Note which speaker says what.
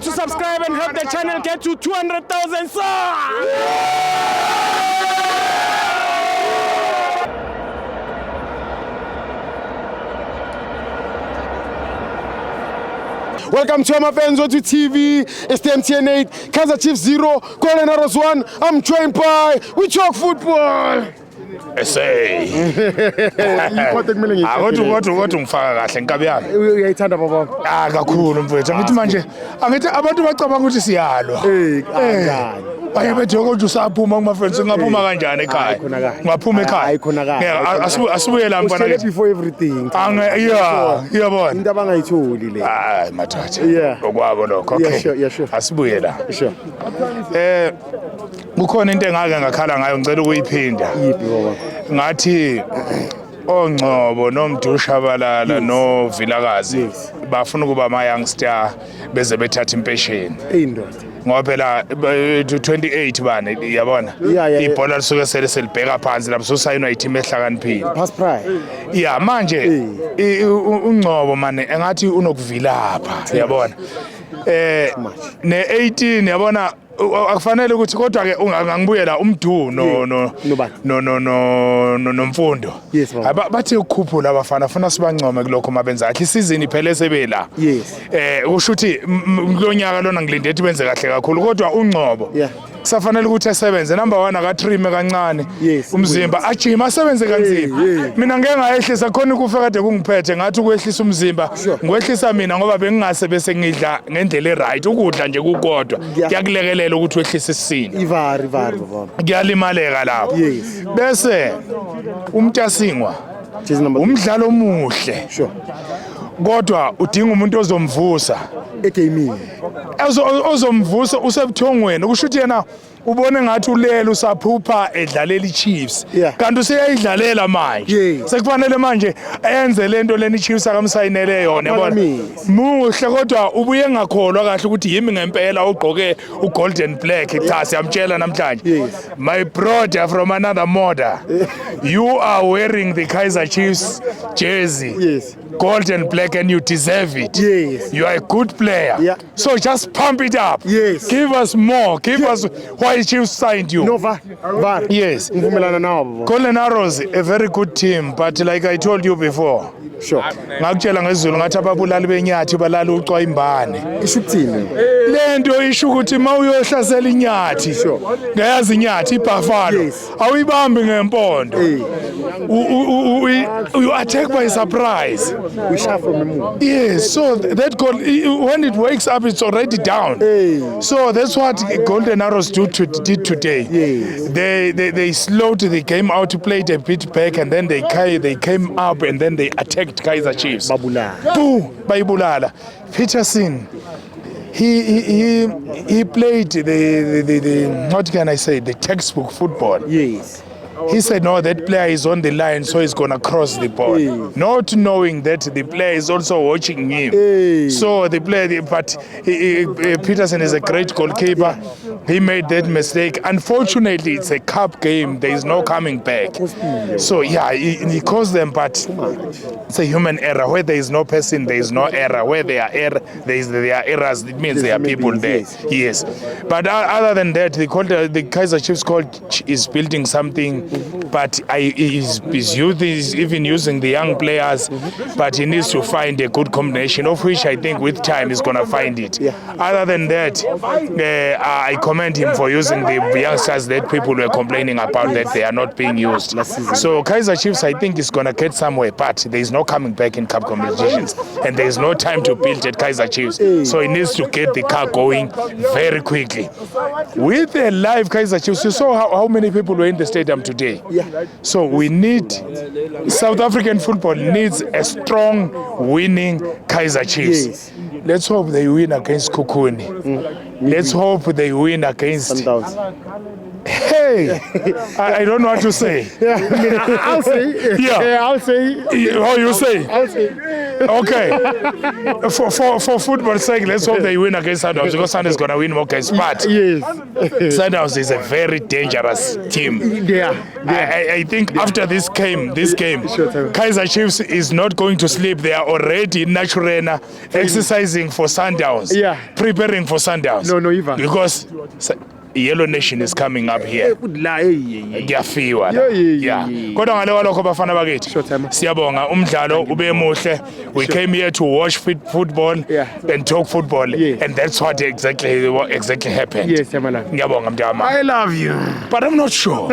Speaker 1: forget to subscribe and help the channel get to 200,000 subs. Welcome to my fans on TV. It's the MTN 8, Kaizer Chiefs 0, Golden Arrows 1. I'm joined by We Talk Football.
Speaker 2: Say. Kodwa ngifaka kahle nkabi yami.
Speaker 1: Uyayithanda baba.
Speaker 2: Kakhulu mfowethu. Ngithi manje angithi abantu bacabanga ukuthi siyalwa. Baye bethi ukuthi usaphuma kuma friends ngaphuma kanjani ekhaya. Ngaphuma ekhaya. Asibuye la mfana.
Speaker 1: Before everything.
Speaker 2: Yabona.
Speaker 1: Into abangayitholi le.
Speaker 2: Hayi mathatha. Okwabo lokho. Okay. Asibuye la.
Speaker 1: Sure.
Speaker 2: Kukhona into engake ngakhala ngayo ngicela ukuyiphinda.
Speaker 1: Yiphi baba?
Speaker 2: Ngathi oNgcobo noMdushabalala noVilakazi bafuna kuba ama youngster beze bethatha impesheni.
Speaker 1: Eyindoda.
Speaker 2: Ngoba phela 28 bani yabona ibhola lisuke selibheka phansi lapho sosayinwa iTeam ehlakaniphile.
Speaker 1: Pass pride.
Speaker 2: Yeah manje uNgcobo manje engathi unokuvilapha yabona. Ne18 yabona akufanele ukuthi kodwa ke ungangibuyela umdu nomfundo bathi ukukhuphula abafana afuna sibancome kulokho mabenza kahle isizini iphele sebela usho ukuthi kulonyaka lona ngilinde ethi benze kahle kakhulu kodwa uNgcobo kusafanele ukuthi asebenze number 1 akatrime kancane umzimba ajima asebenze kanzima mina ngeke ngayehlisa khona ukufa kade kungiphethe ngathi ukwehlisa umzimba ngwehlisa mina ngoba bengingase bese ngidla ngendlela eright ukudla nje kukodwa kuyakulekelela ukuthi wehlise isini
Speaker 1: ivari baba
Speaker 2: kuyalimaleka lapho bese umntasingwa umdlalo omuhle kodwa udinga umuntu ozomvusa
Speaker 1: egaming
Speaker 2: ozomvusa usebuthongweni kusho ukuthi yena ubone ngathi ulele usaphupha edlalela iChiefs kanti useyayidlalela manje sekufanele manje enze lento leni iChiefs akamsayinele yona yabona muhle kodwa ubuye ngakholwa kahle ukuthi yimi ngempela ugqoke uGolden Black cha siyamtshela namhlanje my brother from another mother you are wearing the Kaizer Chiefs jersey Golden Black and you deserve it. You are a good player. So just pump it up. Give us more. Give us why Chiefs signed you.
Speaker 1: No, var.
Speaker 2: Yes. Golden Arrows, a very good team, but like I told you before.
Speaker 1: Sure.
Speaker 2: Ngakutshela ngezulu ngathi ababulali benyathi balala ucwa imbane.
Speaker 1: Ishukuthini.
Speaker 2: Lento isho ukuthi mawuyohlasela inyathi. Ngayazi inyathi iBuffalo. Awuyibambi ngempondo. You attack by surprise.
Speaker 1: We shot from the moon.
Speaker 2: Yes, so that goal when it wakes up it's already down. So that's what Golden Arrows did today. They slowed the game out to play it a bit back and then they came up and then they attacked Kaizer Chiefs. Bayibulala. Peterson. He played the what can I say, the textbook football. He said, no, that player is on the line, so he's going to cross the ball. Not knowing that the player is also watching him. So the player, but Peterson is a great goalkeeper. He made that mistake. Unfortunately, it's a cup game. There is no coming back. So, yeah, he caused them, but it's a human error. Where there is no person, there is no error. Where there are errors, it means there are people there. Yes. But other than that, the Kaizer Chiefs coach is building something. But his youth is even using the young players, but he needs to find a good combination, of which I think with time he's going to find it. Other than that, I commend him for using the youngsters that people were complaining about that they are not being used. So Kaizer Chiefs, I think, is going to get somewhere, but there is no coming back in cup competitions, and there is no time to build at Kaizer Chiefs. So he needs to get the car going very quickly. With a live Kaizer Chiefs, you saw how many people were in the stadium today. So we need, South African football needs a strong winning Kaizer Chiefs. Let's hope they win against Kukuni. Let's hope they win against Hey, I don't know what to say.
Speaker 1: I'll say.
Speaker 2: Yeah.
Speaker 1: I'll say.
Speaker 2: Oh, you say?
Speaker 1: I'll say.
Speaker 2: Okay. For football's sake, let's hope they win against Sundowns because Sundowns is going to win more games. But
Speaker 1: Yes.
Speaker 2: Sundowns is a very dangerous team.
Speaker 1: Yeah.
Speaker 2: I think after this game,
Speaker 1: Sure.
Speaker 2: Kaiser Chiefs is not going to sleep. They are already in Naturena exercising for Sundowns,
Speaker 1: Yeah.
Speaker 2: preparing for Sundowns.
Speaker 1: No, Ivan.
Speaker 2: Because Yellow Nation is coming up here. Kuyafiwa la. Yeah. Kodwa ngale kwalokho bafana bakithi. Siyabonga umdlalo ube muhle. We came here to watch football and talk football, and that's what exactly happened.
Speaker 1: Yes, Yamala.
Speaker 2: Ngiyabonga mntama.
Speaker 1: I love you.
Speaker 2: But I'm not sure.